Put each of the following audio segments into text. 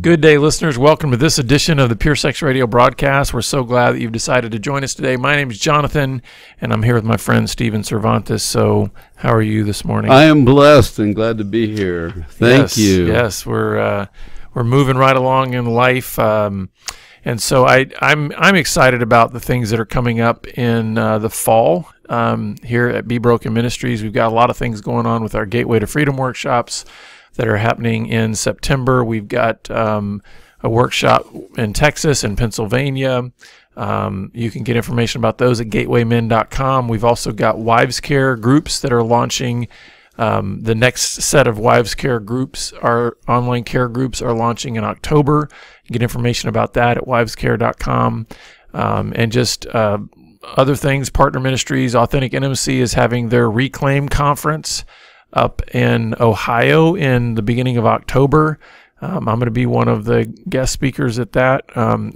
Good day, listeners. Welcome to this edition of the Pure Sex Radio broadcast. We're so glad that you've decided to join us today. My name is Jonathan, and I'm here with my friend Steven Cervantes. So how are you this morning? I am blessed and glad to be here. Thank you. Yes, we're moving right along in life. And so I'm excited about the things that are coming up in the fall here at Be Broken Ministries. We've got a lot of things going on with our Gateway to Freedom workshops that are happening in September. We've got a workshop in Texas and Pennsylvania. You can get information about those at gatewaymen.com. We've also got wives care groups that are launching. The next set of wives care groups, our online care groups, are launching in October. You can get information about that at wivescare.com. And just other things, Partner Ministries, Authentic Intimacy is having their Reclaim Conference up in Ohio in the beginning of October. I'm going to be one of the guest speakers at that.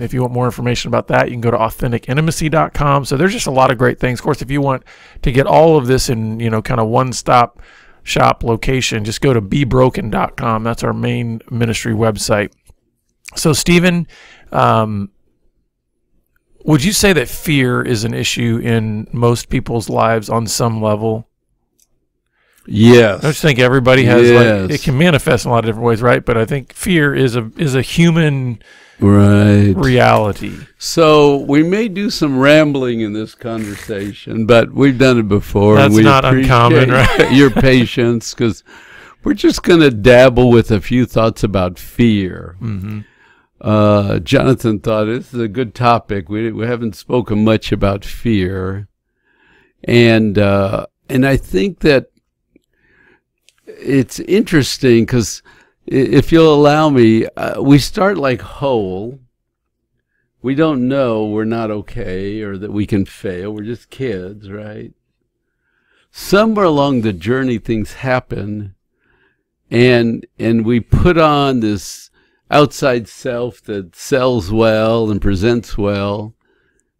If you want more information about that, you can go to AuthenticIntimacy.com. So there's just a lot of great things. Of course, if you want to get all of this in, kind of one-stop shop location, just go to BeBroken.com. That's our main ministry website. So, Stephen, would you say that fear is an issue in most people's lives on some level? Yes. Don't you think everybody has, like, it can manifest in a lot of different ways, right? But I think fear is a human reality. So we may do some rambling in this conversation, but we've done it before. That's and we not uncommon, right? Your patience, because we're just going to dabble with a few thoughts about fear. Mm-hmm. Jonathan thought this is a good topic. We haven't spoken much about fear, and I think that it's interesting because, if you'll allow me, we start like whole. We don't know we're not okay or that we can fail. We're just kids, right? Somewhere along the journey, things happen, and we put on this outside self that sells well and presents well,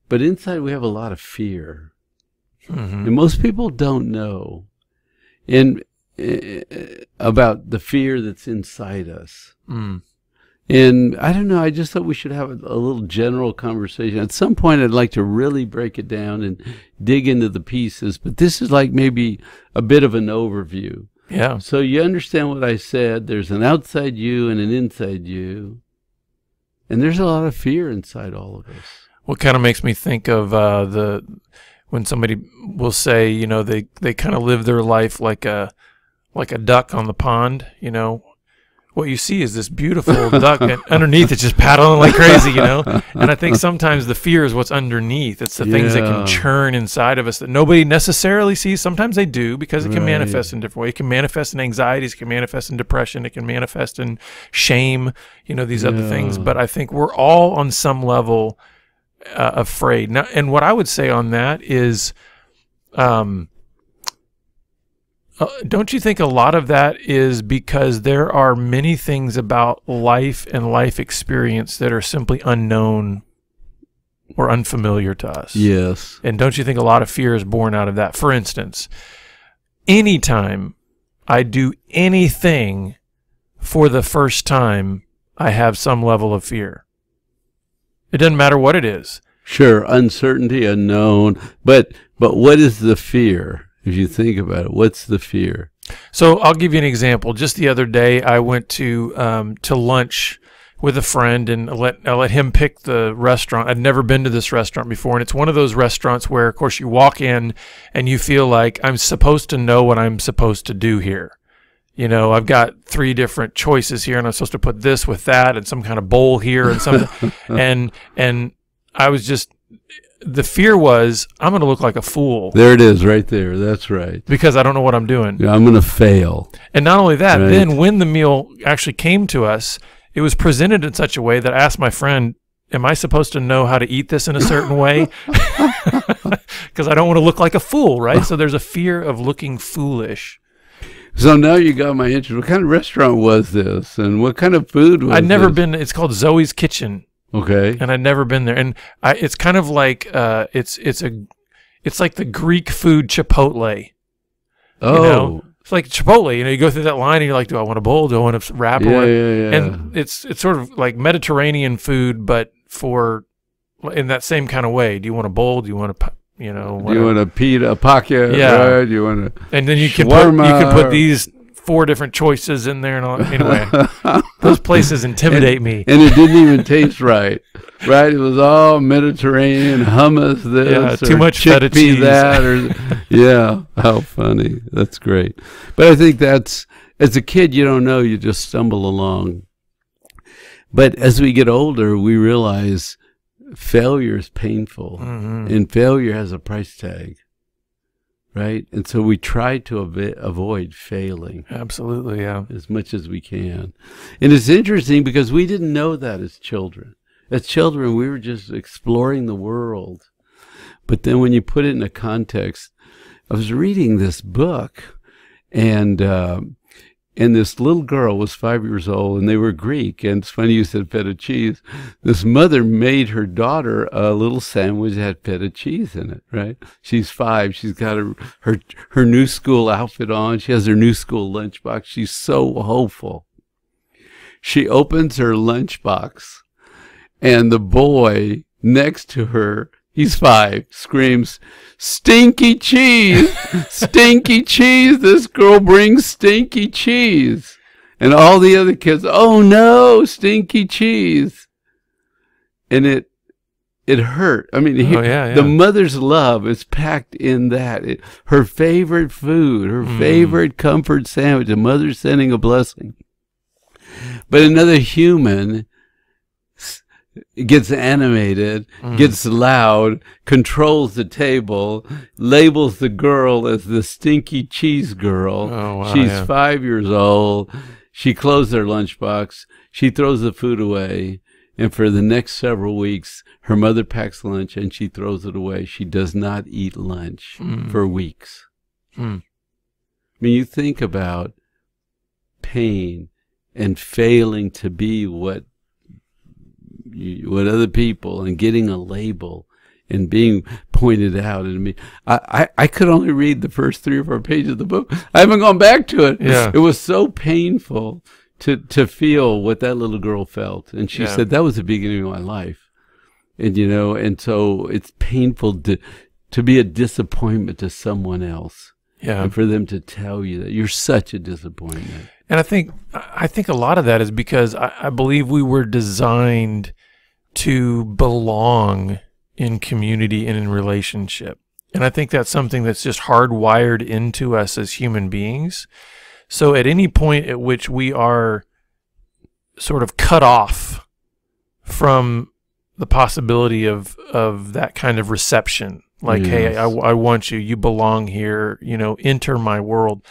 but inside we have a lot of fear. Mm-hmm. And most people don't know about the fear that's inside us. And I don't know, I just thought we should have a little general conversation. At some point I'd like to really break it down and dig into the pieces, but this is like maybe a bit of an overview. Yeah. So you understand what I said. There's an outside you and an inside you, and there's a lot of fear inside all of us. What kind of makes me think of when somebody will say, they kind of live their life like a duck on the pond. What you see is this beautiful duck, and underneath it's just paddling like crazy, And I think sometimes the fear is what's underneath. It's the things that can churn inside of us that nobody necessarily sees. Sometimes they do, because it can manifest in different ways. It can manifest in anxieties, it can manifest in depression, it can manifest in shame, these other things. But I think we're all on some level afraid. Now, and what I would say on that is, don't you think a lot of that is because there are many things about life and life experience that are simply unknown or unfamiliar to us? Yes. And don't you think a lot of fear is born out of that? For instance, anytime I do anything for the first time, I have some level of fear. It doesn't matter what it is. Sure, uncertainty, unknown. But what is the fear? If you think about it, what's the fear? So I'll give you an example. Just the other day, I went to lunch with a friend, and I let him pick the restaurant. I'd never been to this restaurant before, and it's one of those restaurants where, of course, you walk in and you feel like I'm supposed to know what I'm supposed to do here. I've got 3 different choices here, and I'm supposed to put this with that, and some kind of bowl here, and something. and I was just. The fear was, I'm going to look like a fool. There it is, right there. That's right. Because I don't know what I'm doing. Yeah, I'm going to fail. And not only that, then when the meal actually came to us, it was presented in such a way that I asked my friend, am I supposed to know how to eat this in a certain way? Because I don't want to look like a fool, right? So there's a fear of looking foolish. So now you got my interest. What kind of restaurant was this? And what kind of food was I'd never been. It's called Zoe's Kitchen. Okay. And I'd never been there. And it's kind of like it's like the Greek food Chipotle. Oh. It's like Chipotle, you go through that line and you're like, do I want a bowl? Do I want a wrap? Yeah. And it's sort of like Mediterranean food, but in that same kind of way. Do you want a bowl? Do you want a, whatever. Do you want a pita, a pocket? Yeah. Right? Do you want a and then you can put these 4 different choices in there and all. Anyway, those places intimidate me. And it didn't even taste right. Right? It was all Mediterranean hummus. This too much feta cheese. Yeah. How funny. That's great. But I think that's, as a kid, you don't know. You just stumble along. But as we get older, we realize failure is painful, and failure has a price tag. Right? And so we try to avoid failing. Absolutely, yeah. As much as we can. And it's interesting because we didn't know that as children. As children, we were just exploring the world. But then when you put it in a context, I was reading this book, and this little girl was 5 years old, and they were Greek. And it's funny you said feta cheese. This mother made her daughter a little sandwich that had feta cheese in it, right? She's 5. She's got her new school outfit on. She has her new school lunchbox. She's so hopeful. She opens her lunchbox, and the boy next to her, he's 5, screams, "Stinky cheese! Stinky cheese! This girl brings stinky cheese!" And all the other kids, "Oh no, stinky cheese!" And it hurt. I mean, the mother's love is packed in that. Her favorite food, her favorite comfort sandwich, the mother's sending a blessing. But another human gets animated, gets loud, controls the table, labels the girl as the stinky cheese girl. Oh, wow, She's 5 years old. She closed her lunchbox. She throws the food away. And for the next several weeks, her mother packs lunch and she throws it away. She does not eat lunch for weeks. I mean, you think about pain and failing to be what other people, and getting a label and being pointed out. And I could only read the first 3 or 4 pages of the book. I haven't gone back to it. Yeah. It was so painful to feel what that little girl felt. And she said, that was the beginning of my life. And, and so it's painful to be a disappointment to someone else. Yeah. And for them to tell you that you're such a disappointment. And I think a lot of that is because I believe we were designed to belong in community and in relationship. And I think that's something that's just hardwired into us as human beings. So at any point at which we are sort of cut off from the possibility of that kind of reception, like, hey, I want you, you belong here, enter my world,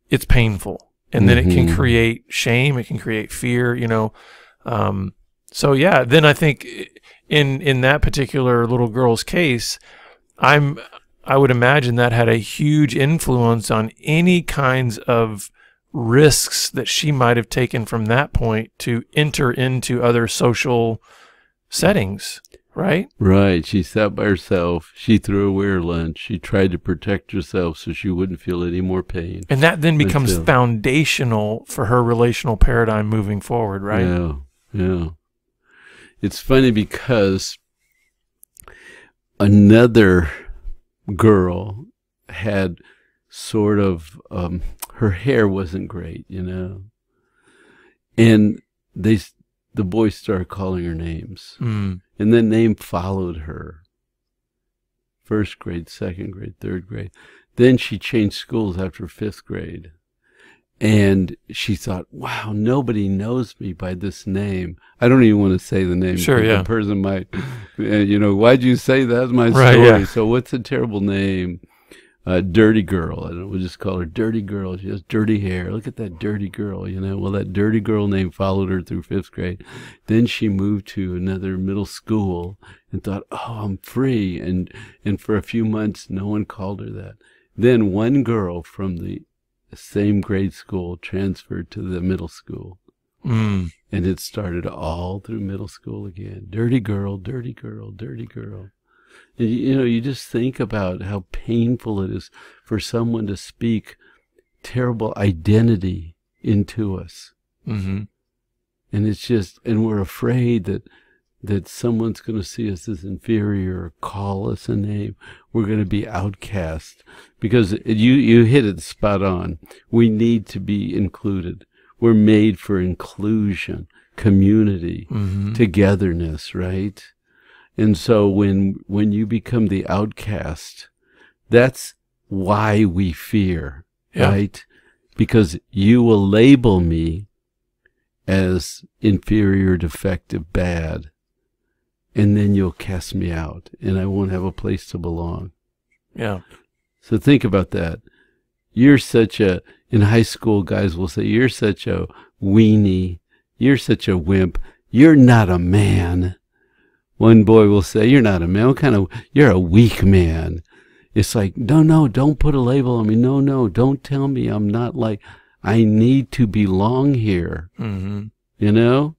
it's painful. And then it can create shame. It can create fear, So yeah, then I think in that particular little girl's case, I would imagine that had a huge influence on any kinds of risks that she might have taken from that point to enter into other social settings. Right? Right. She sat by herself. She threw away her lunch. She tried to protect herself so she wouldn't feel any more pain. And that then becomes foundational for her relational paradigm moving forward, right? Yeah. Yeah. It's funny because another girl had sort of, her hair wasn't great, and the boys started calling her names. And that name followed her. 1st grade, 2nd grade, 3rd grade. Then she changed schools after 5th grade. And she thought, wow, nobody knows me by this name. I don't even want to say the name. Sure, yeah. The person might, why'd you say that? That's my right, story. Yeah. So what's a terrible name? Dirty girl. I don't know, we'll just call her Dirty Girl. She has dirty hair. Look at that dirty girl, Well, that Dirty Girl name followed her through 5th grade. Then she moved to another middle school and thought, oh, I'm free. And for a few months, no one called her that. Then one girl from the same grade school transferred to the middle school. And it started all through middle school again. Dirty girl, dirty girl, dirty girl. You just think about how painful it is for someone to speak terrible identity into us. Mm-hmm. And it's just, and we're afraid that someone's going to see us as inferior or call us a name. We're going to be outcast. Because you hit it spot on. We need to be included. We're made for inclusion, community, Mm-hmm. togetherness, right? And so when you become the outcast, that's why we fear, Yeah. right? Because you will label me as inferior, defective, bad, and then you'll cast me out, and I won't have a place to belong. Yeah. So think about that. You're such a, in high school, guys will say, you're such a weenie, you're such a wimp, you're not a man. One boy will say, you're not a man, what kind of, you're a weak man. It's like, no, don't put a label on me. No, don't tell me I'm not like, I need to belong here. Mm-hmm. You know?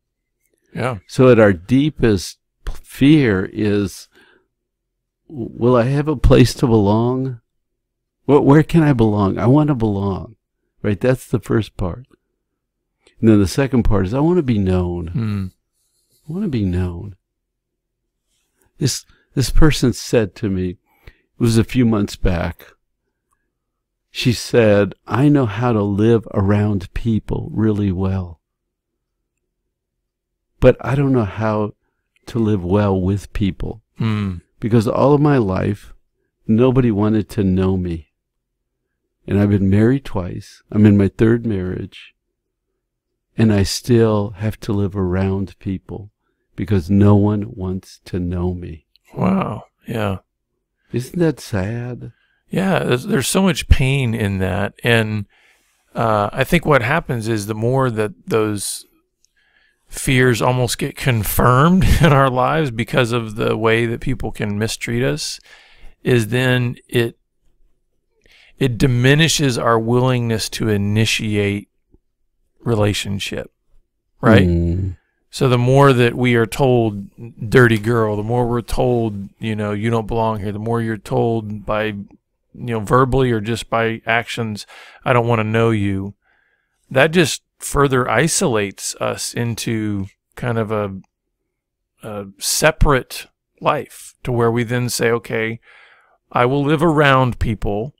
Yeah. So at our deepest fear is, will I have a place to belong? Where can I belong? I want to belong. Right? That's the first part. And then the second part is, I want to be known. Mm. I want to be known. This person said to me, it was a few months back, she said, I know how to live around people really well, but I don't know how to live well with people. Mm. Because all of my life, nobody wanted to know me. And I've been married twice. I'm in my third marriage. And I still have to live around people because no one wants to know me. Wow. Yeah. Isn't that sad? Yeah, there's so much pain in that. And I think what happens is the more that those fears almost get confirmed in our lives because of the way that people can mistreat us, is then it diminishes our willingness to initiate relationship, right? Mm. So the more that we are told, dirty girl, the more we're told, you don't belong here, the more you're told by, verbally or just by actions, I don't want to know you, that just further isolates us into kind of a separate life, to where we then say, okay, I will live around people,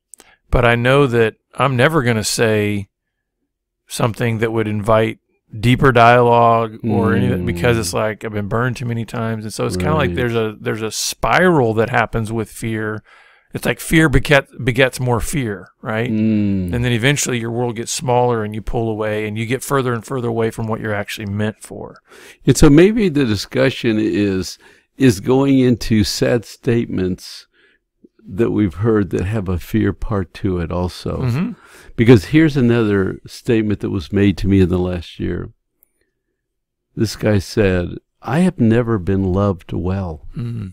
but I know that I'm never going to say something that would invite deeper dialogue or anything, because it's like I've been burned too many times. And so it's kind of like there's a spiral that happens with fear. It's like fear begets more fear, right? And then eventually your world gets smaller and you pull away and you get further and further away from what you're actually meant for. And so maybe the discussion is going into sad statements that we've heard that have a fear part to it also. Mm-hmm. Because here's another statement that was made to me in the last year. This guy said, I have never been loved well. Mm-hmm.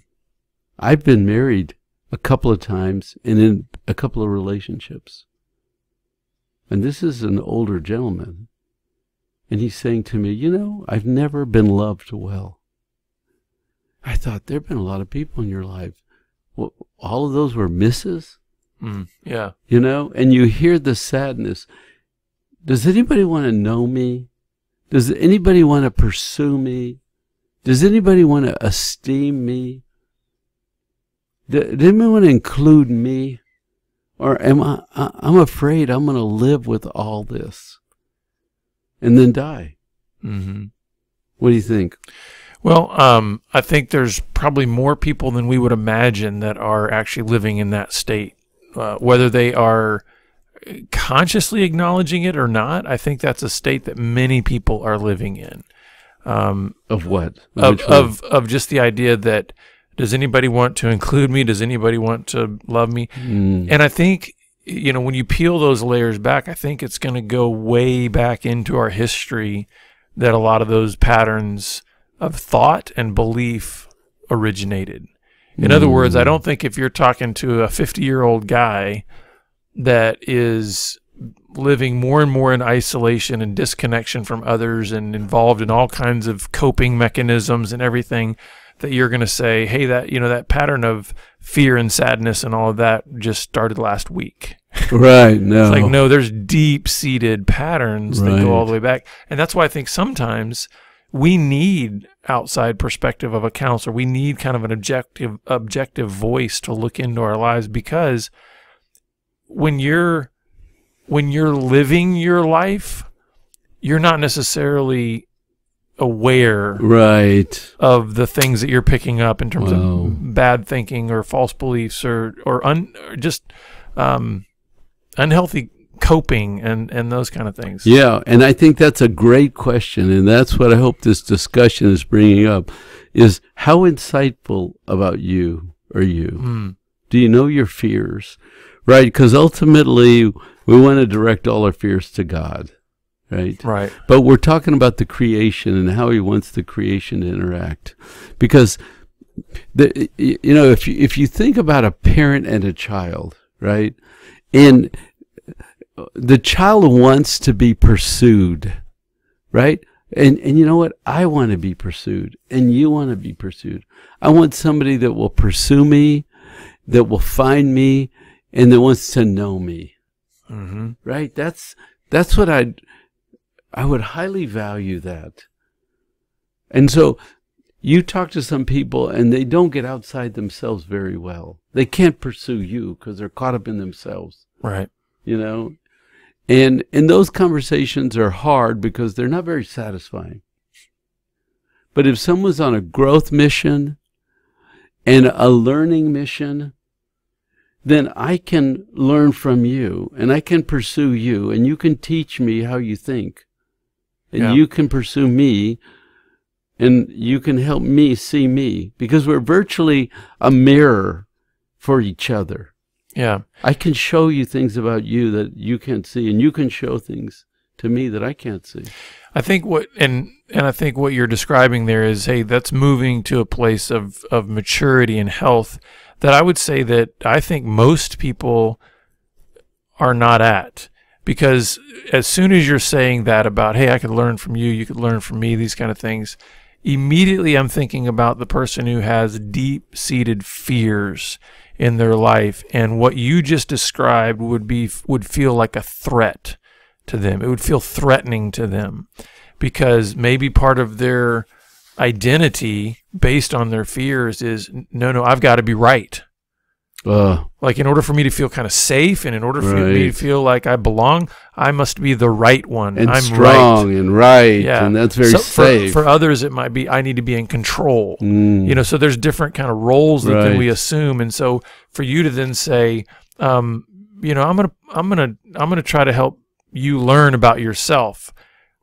I've been married a couple of times and in a couple of relationships. And this is an older gentleman. And he's saying to me, I've never been loved well. I thought, there have been a lot of people in your life. Well, all of those were misses? Yeah. And you hear the sadness. Does anybody want to know me? Does anybody want to pursue me? Does anybody want to esteem me? Does anybody want to include me? Or I'm afraid I'm going to live with all this and then die. Mm-hmm. What do you think? Well, I think there's probably more people than we would imagine that are actually living in that state. Whether they are consciously acknowledging it or not, I think that's a state that many people are living in. Of what? Of just the idea that, does anybody want to include me? Does anybody want to love me? And I think, when you peel those layers back, I think it's going to go way back into our history that a lot of those patterns of thought and belief originated. In other words, I don't think if you're talking to a 50-year-old guy that is living more and more in isolation and disconnection from others and involved in all kinds of coping mechanisms and everything, that you're going to say, hey, that pattern of fear and sadness and all of that just started last week. Right. No. It's like, no, there's deep-seated patterns that go all the Right. way back. And that's why I think sometimes we need outside perspective of a counselor. We need kind of an objective voice to look into our lives, because when you're living your life, you're not necessarily aware Right. of the things that you're picking up in terms Wow. of bad thinking or false beliefs or just unhealthy coping and those kind of things. Yeah, and I think that's a great question, and that's what I hope this discussion is bringing up, is how insightful about you are you? Do you know your fears? Right, because ultimately we want to direct all our fears to God, right? Right. But we're talking about the creation and how he wants the creation to interact. Because, if you think about a parent and a child, right, and the child wants to be pursued, right? And you know what? I want to be pursued, and you want to be pursued. I want somebody that will pursue me, that will find me, and that wants to know me. Mm-hmm. Right? That's what I would highly value that. And so you talk to some people, and they don't get outside themselves very well. They can't pursue you because they're caught up in themselves. Right. And those conversations are hard because they're not very satisfying. But if someone's on a growth mission and a learning mission, then I can learn from you, and I can pursue you, and you can teach me how you think. And you can pursue me, and you can help me see me, because we're virtually a mirror for each other. Yeah. I can show you things about you that you can't see, and you can show things to me that I can't see. I think I think what you're describing there is, hey, that's moving to a place of maturity and health that I would say that I think most people are not at. Because as soon as you're saying that about, hey, I could learn from you, you could learn from me, these kind of things, immediately I'm thinking about the person who has deep-seated fears in their life, and what you just described would feel like a threat to them. It would feel threatening to them, because maybe part of their identity based on their fears is, no, I've got to be right. Like, in order for me to feel kind of safe, and in order for me to feel like I belong, I must be the right one. And I'm strong right. and right. Yeah. And that's very safe. For others, it might be, I need to be in control. So there's different kind of roles that then we assume. And so for you to then say, I'm gonna try to help you learn about yourself.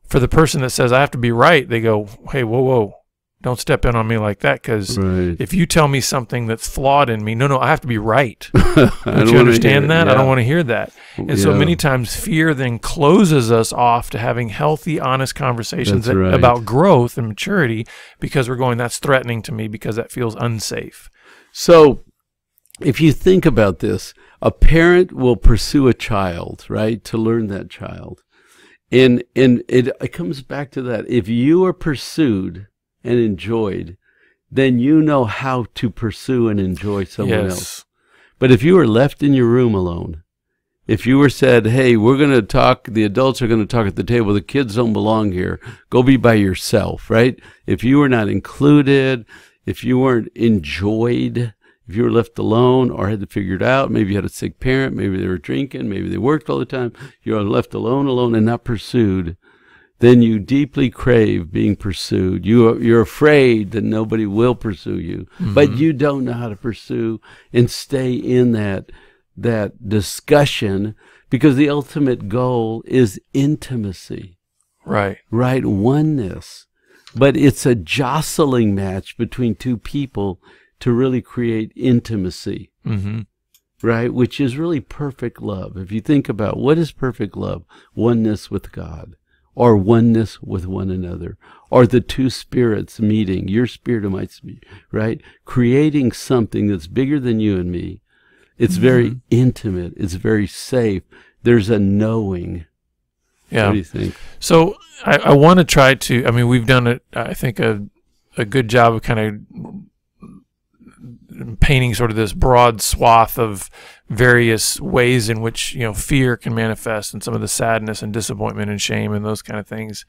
For the person that says I have to be right, they go, hey, whoa. Don't step in on me like that, because if you tell me something that's flawed in me, no, I have to be right. Don't you understand that? Yeah. I don't want to hear that. And so many times fear then closes us off to having healthy, honest conversations about growth and maturity, because we're going, that's threatening to me because that feels unsafe. So if you think about this, a parent will pursue a child, right, to learn that child. And it comes back to that. If you are pursued and enjoyed, then you know how to pursue and enjoy someone else. But if you were left in your room alone, if you were said, hey, we're going to talk, the adults are going to talk at the table, the kids don't belong here, go be by yourself, right? If you were not included, if you weren't enjoyed, if you were left alone or had to figure it out, maybe you had a sick parent, maybe they were drinking, maybe they worked all the time, you were left alone and not pursued, then you deeply crave being pursued. You're afraid that nobody will pursue you, but you don't know how to pursue and stay in that discussion, because the ultimate goal is intimacy. Right, oneness. But it's a jostling match between two people to really create intimacy, right? Which is really perfect love. If you think about what is perfect love, oneness with God, or oneness with one another, or the two spirits meeting, your spirit and my spirit, right? Creating something that's bigger than you and me. It's very intimate. It's very safe. There's a knowing. Yeah. What do you think? So I want to try to, we've done, I think, a good job of kind of painting sort of this broad swath of various ways in which, fear can manifest, and some of the sadness and disappointment and shame and those kind of things.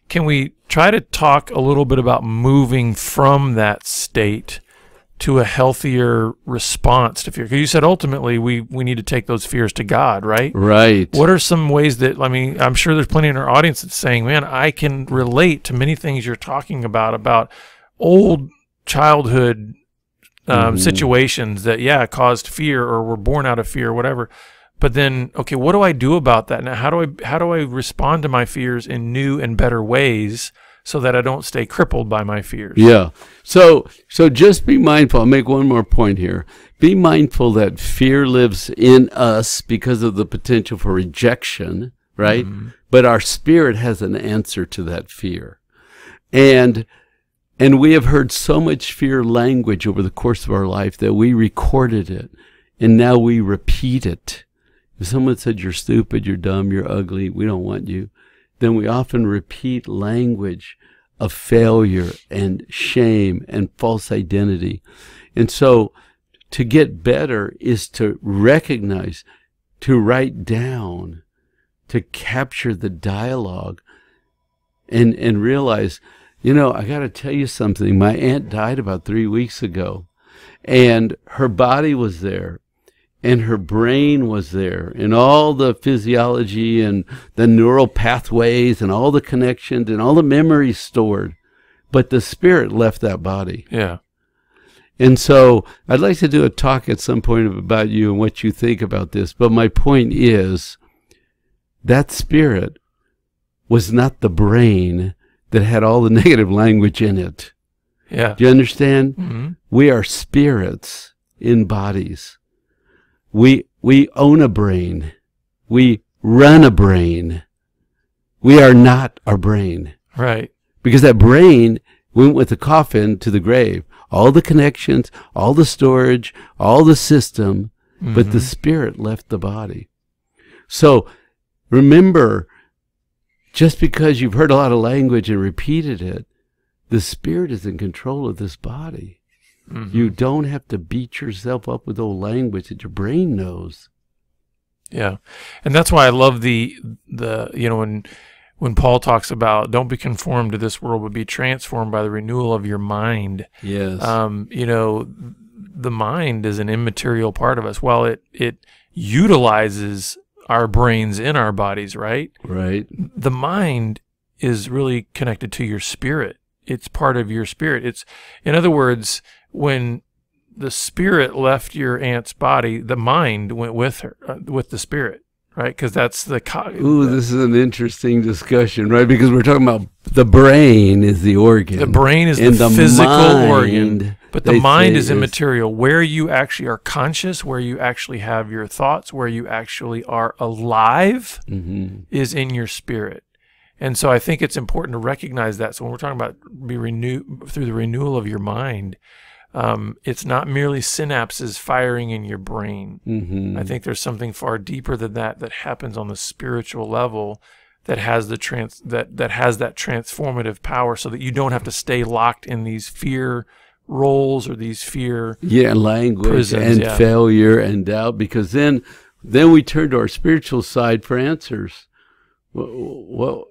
Can we try to talk a little bit about moving from that state to a healthier response to fear? Because you said ultimately we need to take those fears to God, right? Right. What are some ways that, I'm sure there's plenty in our audience that's saying, man, I can relate to many things you're talking about old childhood situations that, caused fear or were born out of fear or whatever. But then, okay, what do I do about that? Now, how do I respond to my fears in new and better ways so that I don't stay crippled by my fears? Yeah. So just be mindful. I'll make one more point here. Be mindful that fear lives in us because of the potential for rejection, right? But our spirit has an answer to that fear. And we have heard so much fear language over the course of our life that we recorded it, and now we repeat it. If someone said, you're stupid, you're dumb, you're ugly, we don't want you, then we often repeat language of failure and shame and false identity. And so to get better is to recognize, to write down, to capture the dialogue and realize, I got to tell you something. My aunt died about 3 weeks ago, and her body was there, and her brain was there, and all the physiology and the neural pathways and all the connections and all the memories stored. But the spirit left that body. Yeah. And so I'd like to do a talk at some point about you and what you think about this. But my point is that spirit was not the brain that had all the negative language in it. Yeah. Do you understand? Mm-hmm. We are spirits in bodies. We own a brain. We run a brain. We are not our brain. Right. Because that brain went with the coffin to the grave. All the connections, all the storage, all the system, but the spirit left the body. So remember, just because you've heard a lot of language and repeated it, the spirit is in control of this body. You don't have to beat yourself up with old language that your brain knows. Yeah. And that's why I love the when Paul talks about don't be conformed to this world, but be transformed by the renewal of your mind. Yes. The mind is an immaterial part of us. While it utilizes our brains in our bodies, right? Right. The mind is really connected to your spirit. It's part of your spirit. It's, in other words, when the spirit left your aunt's body, the mind went with her, with the spirit, right? Because that's the... This is an interesting discussion, right? Because we're talking about the brain is the organ. The brain is the physical organ, but the mind is immaterial. Where you actually are conscious, where you actually have your thoughts, where you actually are alive is in your spirit. And so I think it's important to recognize that. So when we're talking about be renewed through the renewal of your mind, it's not merely synapses firing in your brain. I think there's something far deeper than that happens on the spiritual level that has that has that transformative power, so that you don't have to stay locked in these fear roles or these fear language prisons, and failure and doubt. Because then we turn to our spiritual side for answers. Well,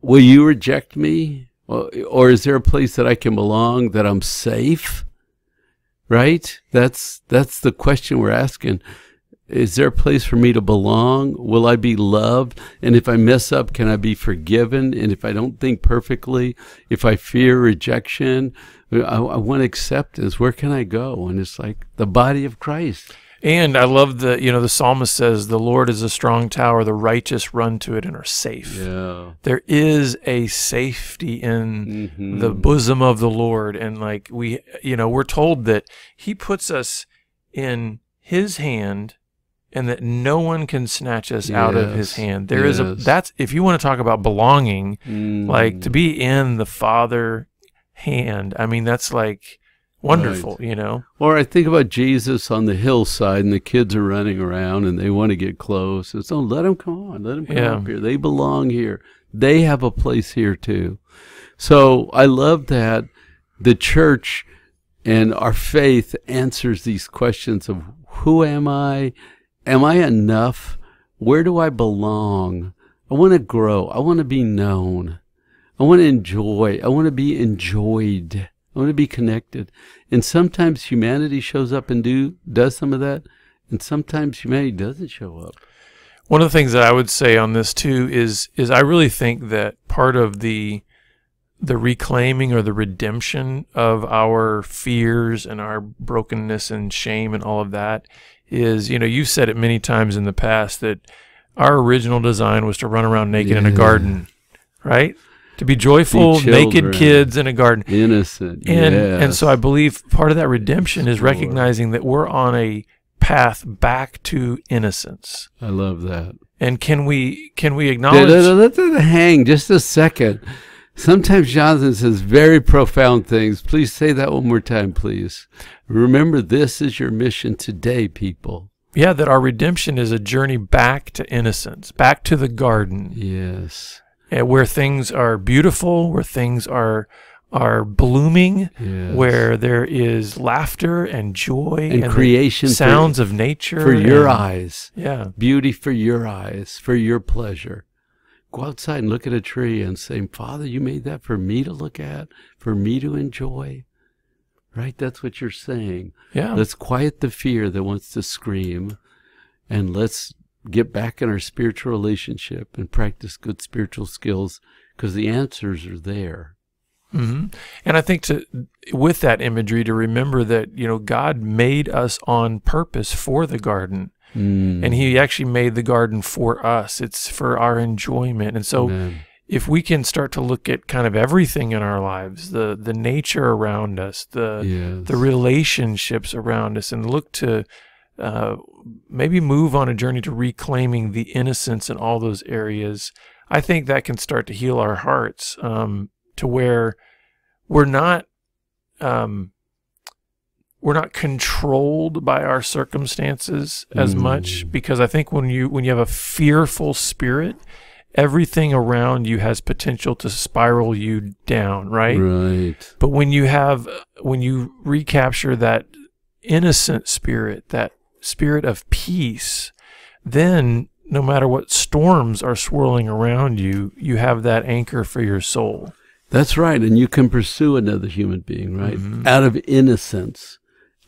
will you reject me? Or is there a place that I can belong, that I'm safe? Right? That's the question we're asking. Is there a place for me to belong? Will I be loved? And if I mess up, can I be forgiven? And if I don't think perfectly, if I fear rejection, I want acceptance. Where can I go? And it's like the body of Christ. And I love the psalmist says, the Lord is a strong tower, the righteous run to it and are safe. Yeah. There is a safety in the bosom of the Lord. And like we're told that he puts us in his hand and that no one can snatch us out of his hand. There is that's, if you want to talk about belonging, like to be in the Father hand, I mean, that's like wonderful, right. Or I think about Jesus on the hillside, and the kids are running around, and they want to get close. And so let them come on. Let them come up here. They belong here. They have a place here too. So I love that the church And our faith answers these questions of who am I? Am I enough? Where do I belong? I want to grow. I want to be known. I want to enjoy. I want to be enjoyed. I want to be connected. And sometimes humanity shows up and does some of that. And sometimes humanity doesn't show up. One of the things that I would say on this too is I really think that part of the reclaiming or the redemption of our fears and our brokenness and shame and all of that is, you've said it many times in the past that our original design was to run around naked in a garden, right? To be joyful, naked kids in a garden. Innocent. And so I believe part of that redemption is recognizing that we're on a path back to innocence. I love that. And can we acknowledge? Let that hang just a second. Sometimes Jonathan says very profound things. Please say that one more time, please. Remember, this is your mission today, people. Yeah, that our redemption is a journey back to innocence, back to the garden. Yes. Where things are beautiful, where things are blooming, where there is laughter and joy and creation, sounds of nature for your eyes. Yeah, beauty for your eyes, for your pleasure. Go outside and look at a tree and say, Father, you made that for me to look at, for me to enjoy. Right? That's what you're saying. Yeah. Let's quiet the fear that wants to scream, and let's get back in our spiritual relationship and practice good spiritual skills, because the answers are there. Mm-hmm. And I think with that imagery, to remember that, God made us on purpose for the garden. And he actually made the garden for us. It's for our enjoyment. And so if we can start to look at kind of everything in our lives, the nature around us, the relationships around us, and look to maybe move on a journey to reclaiming the innocence in all those areas, I think that can start to heal our hearts to where we're not controlled by our circumstances as much, because I think when you have a fearful spirit, everything around you has potential to spiral you down, right? Right. But when you recapture that innocent spirit, that spirit of peace, then no matter what storms are swirling around you, you have that anchor for your soul. That's right. And you can pursue another human being, right? Out of innocence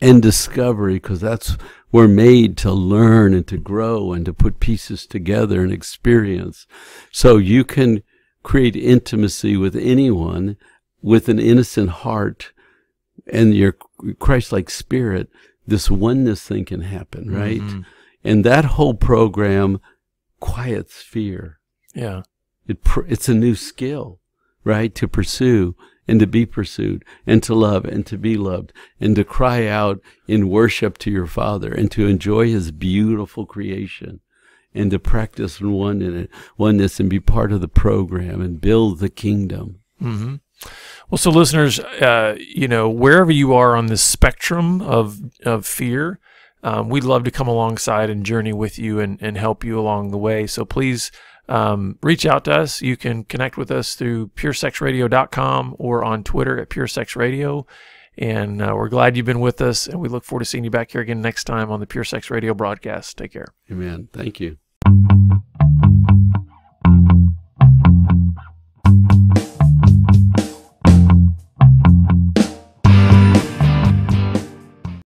and discovery, because we're made to learn and to grow and to put pieces together and experience. So you can create intimacy with anyone with an innocent heart and your Christ-like spirit. This oneness thing can happen, right? And that whole program quiets fear. Yeah. It's a new skill, right? To pursue and to be pursued, and to love and to be loved, and to cry out in worship to your Father, and to enjoy his beautiful creation, and to practice oneness and be part of the program and build the kingdom. Well, so listeners, wherever you are on this spectrum of fear, we'd love to come alongside and journey with you and help you along the way. So please reach out to us. You can connect with us through puresexradio.com or on Twitter at puresexradio. And we're glad you've been with us, and we look forward to seeing you back here again next time on the Pure Sex Radio broadcast. Take care. Amen. Thank you.